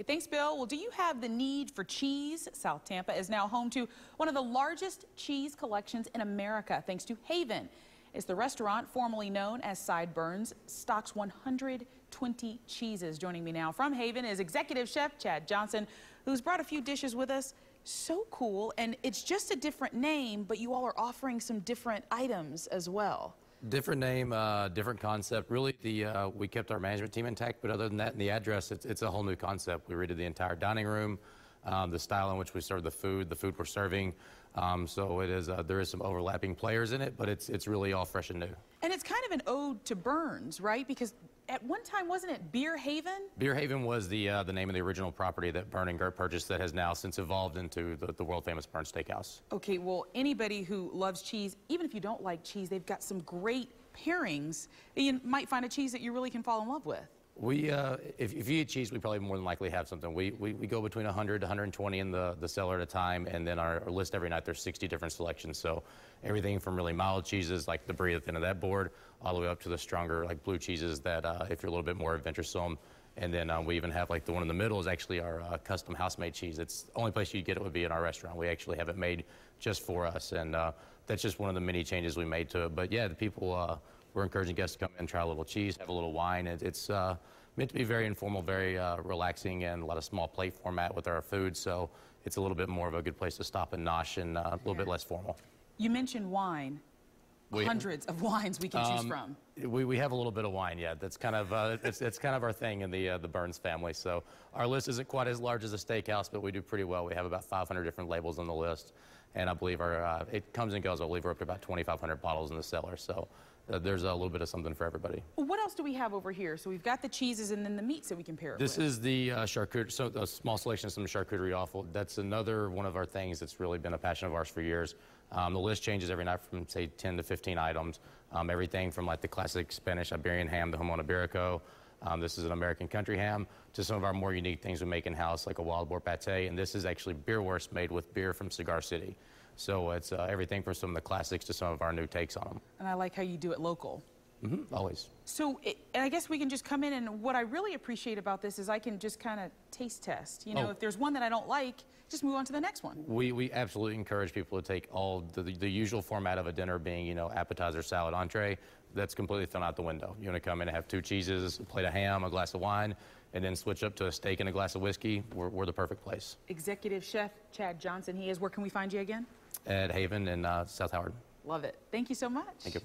Thanks, Bill. Well, do you have the need for cheese? South Tampa is now home to one of the largest cheese collections in America, thanks to Haven. It's the restaurant formerly known as Sideburns, stocks 120 cheeses. Joining me now from Haven is Executive Chef Chad Johnson, who's brought a few dishes with us. So cool, and it's just a different name, but you all are offering some different items as well. Different name, different concept. Really, we kept our management team intact, but other than that, in the address, it's a whole new concept. We redid the entire dining room, the style in which we serve the food we're serving. So it is. There is some overlapping players in it, but it's really all fresh and new. And it's kind of an ode to Burns, right? Because at one time, wasn't it Beer Haven? Beer Haven was the name of the original property that Bern and Gert purchased that has now since evolved into the world-famous Burns Steakhouse. Okay, well, anybody who loves cheese, even if you don't like cheese, they've got some great pairings. You might find a cheese that you really can fall in love with. If you eat cheese, we probably more than likely have something. We go between 100 to 120 in the cellar at a time, and then our list every night, there's 60 different selections. So everything from really mild cheeses like the brie at the end of that board, all the way up to the stronger like blue cheeses that if you're a little bit more adventuresome. And then we even have like the one in the middle is actually our custom house-made cheese. It's the only place you'd get it would be in our restaurant. We actually have it made just for us, and that's just one of the many changes we made to it. But yeah, the people, we're encouraging guests to come and try a little cheese, have a little wine. It's meant to be very informal, very relaxing, and a lot of small plate format with our food. So it's a little bit more of a good place to stop and nosh and a little bit less formal. You mentioned wine. Hundreds of wines we can choose from. We have a little bit of wine, yeah. That's kind of it's kind of our thing in the Burns family. So our list isn't quite as large as a steakhouse, but we do pretty well. We have about 500 different labels on the list, and I believe our it comes and goes. I believe we're up to about 2,500 bottles in the cellar. So there's a little bit of something for everybody. Well, what else do we have over here? So we've got the cheeses and then the meats that we can pair it with. This is the charcuterie, so a small selection of some charcuterie offal. That's another one of our things that's really been a passion of ours for years. The list changes every night from, say, 10 to 15 items. Everything from like the classic Spanish Iberian ham, the jamon iberico. This is an American country ham, to some of our more unique things we make in-house, like a wild boar pate. And this is actually beerwurst made with beer from Cigar City. So it's everything from some of the classics to some of our new takes on them. And I like how you do it local. Always. So, and I guess we can just come in, and what I really appreciate about this is I can just kind of taste test. You know, if there's one that I don't like, just move on to the next one. We absolutely encourage people to take all the usual format of a dinner being, you know, appetizer, salad, entree. That's completely thrown out the window. You want to come in and have 2 cheeses, a plate of ham, a glass of wine, and then switch up to a steak and a glass of whiskey. We're the perfect place. Executive Chef Chad Johnson, he is. Where can we find you again? At Haven in South Howard. Love it. Thank you so much. Thank you.